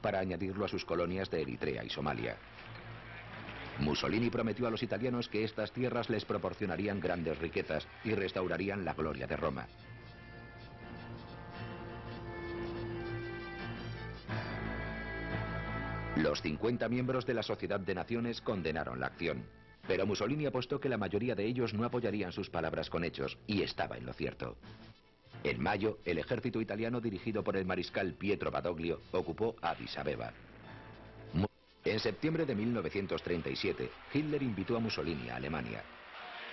para añadirlo a sus colonias de Eritrea y Somalia. Mussolini prometió a los italianos que estas tierras les proporcionarían grandes riquezas y restaurarían la gloria de Roma. Los 50 miembros de la Sociedad de Naciones condenaron la acción, pero Mussolini apostó que la mayoría de ellos no apoyarían sus palabras con hechos, y estaba en lo cierto. En mayo, el ejército italiano dirigido por el mariscal Pietro Badoglio ocupó Addis Abeba. En septiembre de 1937, Hitler invitó a Mussolini a Alemania.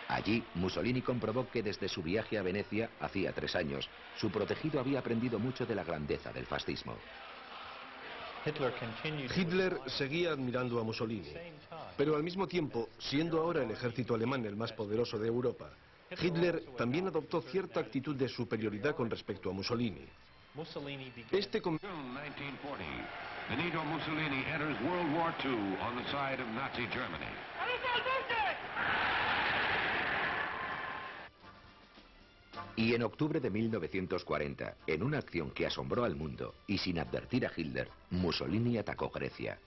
Allí, Mussolini comprobó que desde su viaje a Venecia, hacía 3 años, su protegido había aprendido mucho de la grandeza del fascismo. Hitler seguía admirando a Mussolini, pero al mismo tiempo, siendo ahora el ejército alemán el más poderoso de Europa, Hitler también adoptó cierta actitud de superioridad con respecto a Mussolini. Este Benito Mussolini enters World War II on the side of Nazi Germany. Y en octubre de 1940, en una acción que asombró al mundo y sin advertir a Hitler, Mussolini atacó Grecia.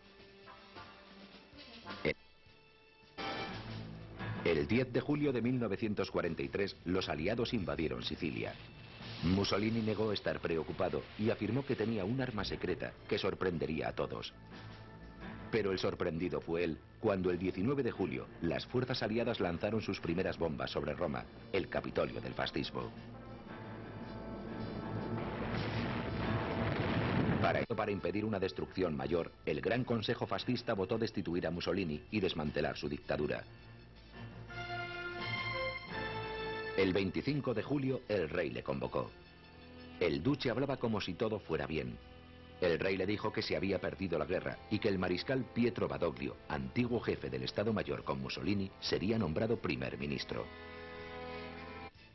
El 10 de julio de 1943, los aliados invadieron Sicilia. Mussolini negó estar preocupado y afirmó que tenía un arma secreta que sorprendería a todos. Pero el sorprendido fue él, cuando el 19 de julio las fuerzas aliadas lanzaron sus primeras bombas sobre Roma, el Capitolio del fascismo. Para impedir una destrucción mayor, el Gran Consejo Fascista votó destituir a Mussolini y desmantelar su dictadura. El 25 de julio, el rey le convocó. El duce hablaba como si todo fuera bien. El rey le dijo que se había perdido la guerra y que el mariscal Pietro Badoglio, antiguo jefe del Estado Mayor con Mussolini, sería nombrado primer ministro.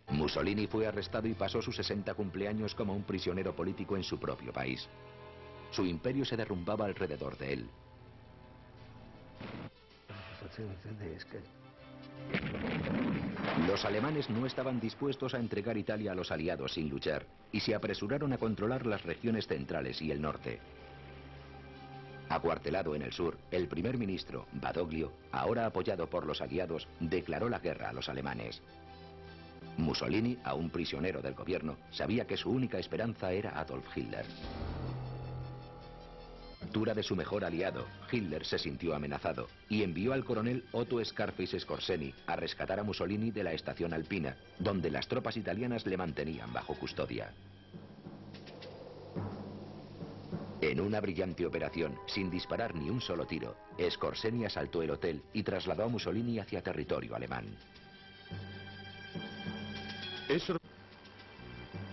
Mussolini fue arrestado y pasó sus 60 cumpleaños como un prisionero político en su propio país. Su imperio se derrumbaba alrededor de él. Los alemanes no estaban dispuestos a entregar Italia a los aliados sin luchar y se apresuraron a controlar las regiones centrales y el norte. Acuartelado en el sur, el primer ministro, Badoglio, ahora apoyado por los aliados, declaró la guerra a los alemanes. Mussolini, aún prisionero del gobierno, sabía que su única esperanza era Adolf Hitler. A la altura de su mejor aliado, Hitler se sintió amenazado y envió al coronel Otto Scarface Skorzeny a rescatar a Mussolini de la estación alpina, donde las tropas italianas le mantenían bajo custodia. En una brillante operación, sin disparar ni un solo tiro, Skorzeny asaltó el hotel y trasladó a Mussolini hacia territorio alemán.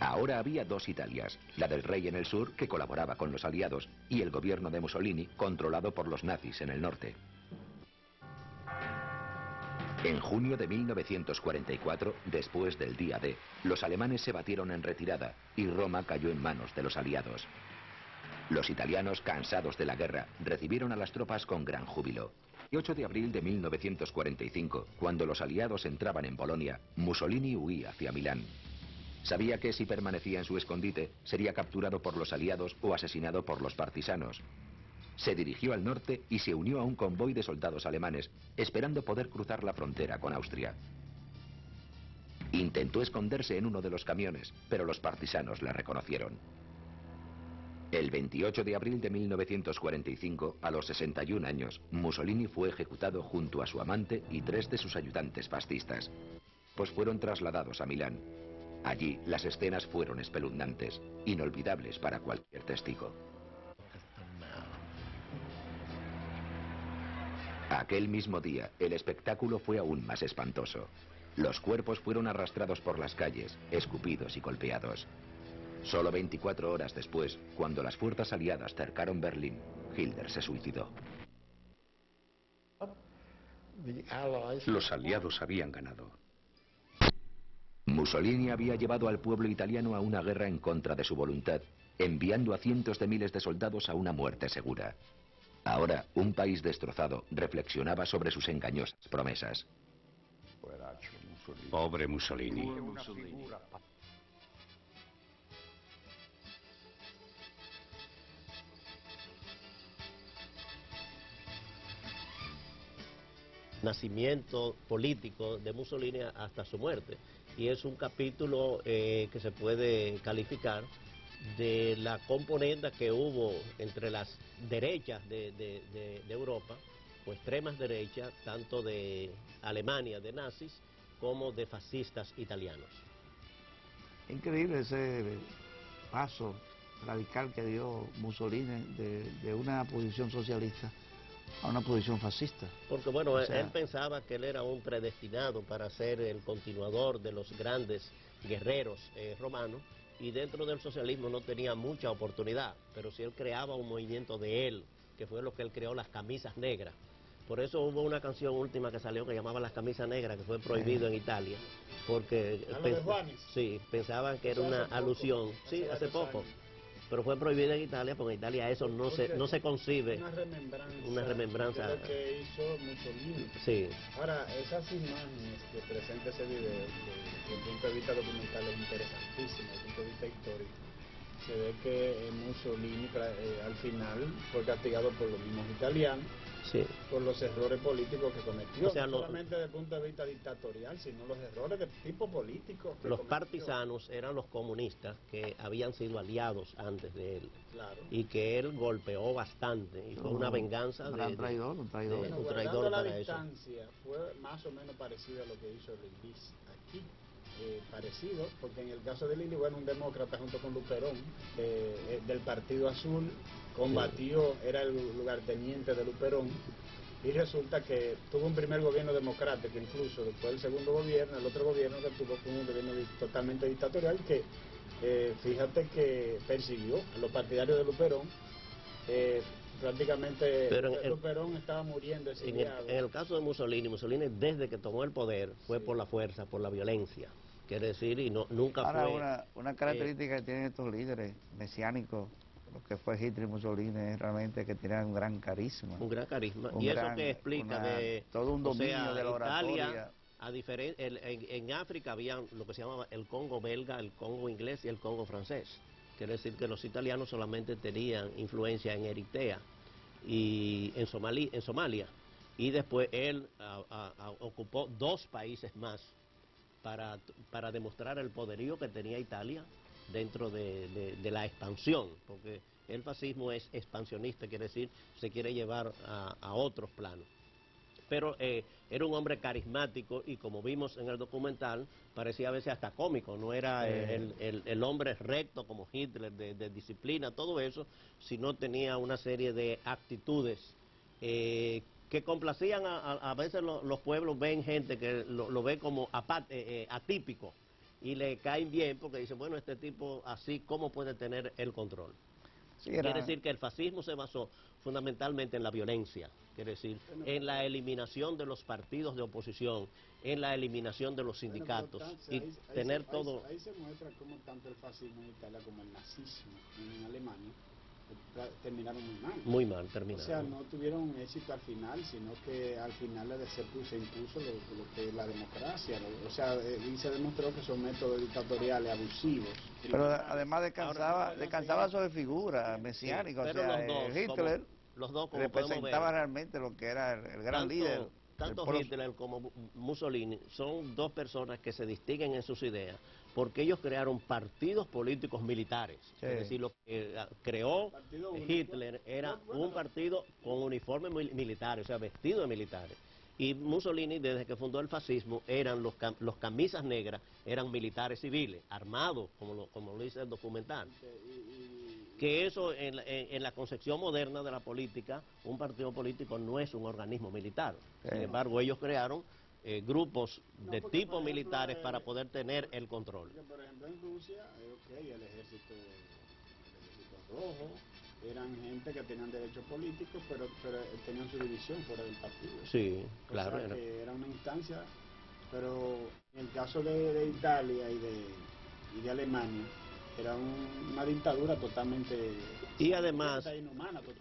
Ahora había 2 Italias, la del rey en el sur, que colaboraba con los aliados, y el gobierno de Mussolini, controlado por los nazis en el norte. En junio de 1944, después del día D, los alemanes se batieron en retirada y Roma cayó en manos de los aliados. Los italianos, cansados de la guerra, recibieron a las tropas con gran júbilo. El 8 de abril de 1945, cuando los aliados entraban en Polonia, Mussolini huía hacia Milán. Sabía que si permanecía en su escondite, sería capturado por los aliados o asesinado por los partisanos. Se dirigió al norte y se unió a un convoy de soldados alemanes, esperando poder cruzar la frontera con Austria. Intentó esconderse en uno de los camiones, pero los partisanos le reconocieron. El 28 de abril de 1945, a los 61 años, Mussolini fue ejecutado junto a su amante y 3 de sus ayudantes fascistas. Pues fueron trasladados a Milán. Allí las escenas fueron espeluznantes, inolvidables para cualquier testigo. Aquel mismo día, el espectáculo fue aún más espantoso. Los cuerpos fueron arrastrados por las calles, escupidos y golpeados. Solo 24 horas después, cuando las fuerzas aliadas cercaron Berlín, Hitler se suicidó. Los aliados habían ganado. Mussolini había llevado al pueblo italiano a una guerra en contra de su voluntad, enviando a cientos de miles de soldados a una muerte segura. Ahora, un país destrozado reflexionaba sobre sus engañosas promesas. Pobre Mussolini. nacimiento político de Mussolini hasta su muerte. Y es un capítulo que se puede calificar de la componenda que hubo entre las derechas de Europa, o extremas derechas, tanto de Alemania, de nazis, como de fascistas italianos. Increíble ese paso radical que dio Mussolini de una posición socialista a una posición fascista. Porque bueno, O sea, él pensaba que él era un predestinado para ser el continuador de los grandes guerreros romanos, y dentro del socialismo no tenía mucha oportunidad, pero si él creaba un movimiento de él, que fue lo que él creó, las camisas negras. Por eso hubo una canción última que salió que llamaba Las Camisas Negras, que fue prohibido en Italia, porque sí, pensaban que era una alusión, sí, hace poco, pero fue prohibido en Italia, porque en Italia eso no se concibe. Una remembranza de lo que hizo Mussolini. Sí. Ahora, esas imágenes que presenta ese video, que desde el punto de vista documental es interesantísimo, desde el punto de vista histórico, se ve que Mussolini al final fue castigado por los mismos italianos, sí, por los errores políticos que cometió, o sea, no solamente desde el punto de vista dictatorial, sino los errores de tipo político que los cometió. partisanos eran los comunistas que habían sido aliados antes de él, Claro. y que él golpeó bastante, y fue una venganza un traidor. un Bueno, traidor guardando la para eso. distancia, fue más o menos parecido a lo que hizo Lili aquí. Parecido, porque en el caso de Lili, bueno, un demócrata junto con Luperón, del Partido Azul, combatió, era el lugarteniente de Luperón, y resulta que tuvo un primer gobierno democrático, incluso después del segundo gobierno, el otro gobierno que tuvo fue un gobierno totalmente dictatorial que, fíjate que persiguió a los partidarios de Luperón, prácticamente Luperón estaba muriendo exiliado. En el caso de Mussolini, desde que tomó el poder fue por la fuerza, por la violencia, quiere decir, y nunca ahora, fue... una característica que tienen estos líderes mesiánicos, lo que fue Hitler y Mussolini, es realmente que tenían un gran carisma. Un gran carisma. Y eso que explica todo un dominio de la Italia, oratoria. En África había lo que se llamaba el Congo belga, el Congo inglés y el Congo francés. Quiere decir que los italianos solamente tenían influencia en Eritrea y en Somalia. Y después él ocupó 2 países más para demostrar el poderío que tenía Italia dentro de la expansión, porque el fascismo es expansionista, quiere decir, se quiere llevar a otros planos. Pero era un hombre carismático y, como vimos en el documental, parecía a veces hasta cómico, no era el hombre recto como Hitler, de disciplina, todo eso, sino tenía una serie de actitudes que complacían a veces los pueblos, ven gente que lo ve como atípico y le caen bien porque dicen, bueno, este tipo así, ¿cómo puede tener el control? Sí, quiere decir que el fascismo se basó fundamentalmente en la violencia, quiere decir, en la eliminación de los partidos de oposición, en la eliminación de los sindicatos, ahí se muestra cómo tanto el fascismo en Italia como el nazismo en Alemania terminaron muy mal. Muy mal terminaron. O sea, no tuvieron éxito al final, sino que al final se impuso lo que es la democracia. O sea, y se demostró que son métodos dictatoriales abusivos. Pero además descansaba sobre figuras mesiánicas. Sí, o sea, Hitler los dos como representaba realmente lo que era el gran líder. Tanto Hitler como Mussolini son 2 personas que se distinguen en sus ideas, porque ellos crearon partidos políticos militares. Sí. Es decir, lo que creó Hitler era un partido con uniformes militares, o sea, vestido de militares. Y Mussolini, desde que fundó el fascismo, eran los camisas negras, eran militares civiles, armados, como lo dice el documental. Que eso, en la concepción moderna de la política, un partido político no es un organismo militar. Sin embargo, ellos crearon grupos de tipo militares para poder tener el control. Porque, por ejemplo, en Rusia, el ejército rojo, eran gente que tenían derechos políticos, pero tenían su división fuera del partido. Sí, claro. O sea, que era una instancia, pero en el caso de Italia y de Alemania, era una dictadura totalmente inhumana.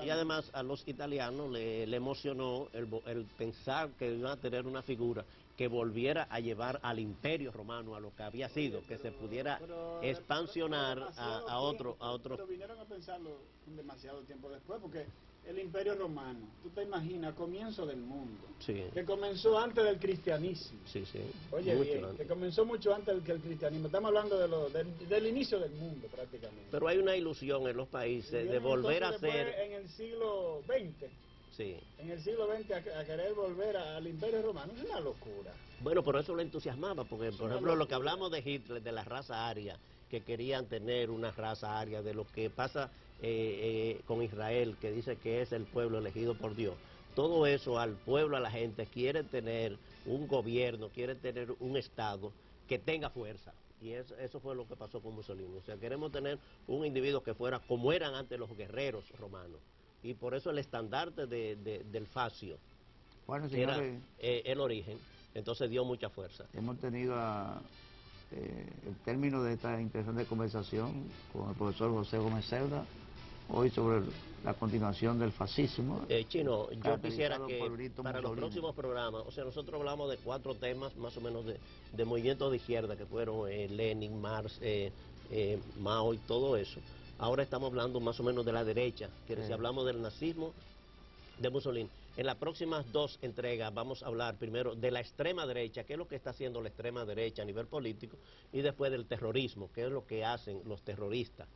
Y además a los italianos le emocionó el pensar que iban a tener una figura que volviera a llevar al imperio romano a lo que había sido, que se pudiera expansionar a otro. Pero vinieron a pensarlo demasiado tiempo después, porque el Imperio Romano, tú te imaginas, comienzo del mundo, Sí. que comenzó antes del cristianismo. Sí, sí. Oye, mucho bien, antes. que comenzó mucho antes que el cristianismo. Estamos hablando del inicio del mundo, prácticamente. Pero hay una ilusión en los países Y de vienen volver a entonces después, ser... en el siglo XX, Sí. en el siglo XX a querer volver al Imperio Romano, es una locura. Bueno, por eso lo entusiasmaba, porque por una ejemplo lo que locura. hablamos de Hitler, de la raza aria, que querían tener una raza aria, de lo que pasa con Israel, que dice que es el pueblo elegido por Dios. Todo eso al pueblo, a la gente, quiere tener un gobierno, quiere tener un Estado que tenga fuerza. Y eso fue lo que pasó con Mussolini. O sea, queremos tener un individuo que fuera como eran antes los guerreros romanos. Y por eso el estandarte del fascio, Bueno, que era señores, el origen, entonces dio mucha fuerza. hemos tenido el término de esta interesante conversación con el profesor José Gómez Cerda, hoy sobre la continuación del fascismo. Chino, yo quisiera caracterizado que por Benito para los Mussolini. próximos programas, o sea, nosotros hablamos de 4 temas más o menos de movimientos de izquierda, que fueron Lenin, Marx, Mao y todo eso. Ahora estamos hablando más o menos de la derecha, que Sí. si hablamos del nazismo, de Mussolini. En las próximas 2 entregas vamos a hablar primero de la extrema derecha, qué es lo que está haciendo la extrema derecha a nivel político, y después del terrorismo, qué es lo que hacen los terroristas.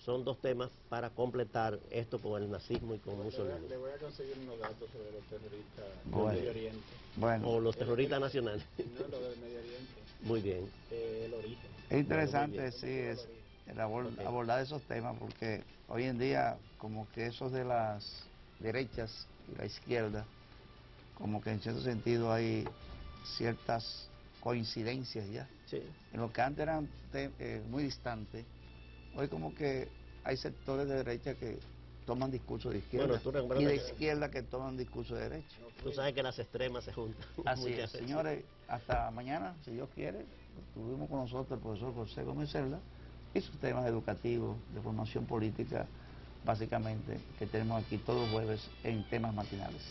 Son 2 temas para completar esto con el nazismo y con Mussolini. Le voy a conseguir unos datos sobre los terroristas Bueno. del Medio Oriente. Bueno, O los terroristas nacionales. No, lo del Medio Oriente. Muy bien. El origen. es interesante, bien. sí, el Ok. abordar esos temas, porque hoy en día como que esos de las derechas y la izquierda, como que en cierto sentido hay ciertas coincidencias ya. Sí. En lo que antes eran muy distantes, hoy como que hay sectores de derecha que toman discursos de izquierda Bueno, tú recuerdas y de que- izquierda que toman discursos de derecha. Tú sabes que las extremas se juntan. Así muchas es, veces. señores, hasta mañana, si Dios quiere. Tuvimos con nosotros el profesor José Gómez Cerda y sus temas educativos, de formación política, básicamente, que tenemos aquí todos los jueves en temas matinales.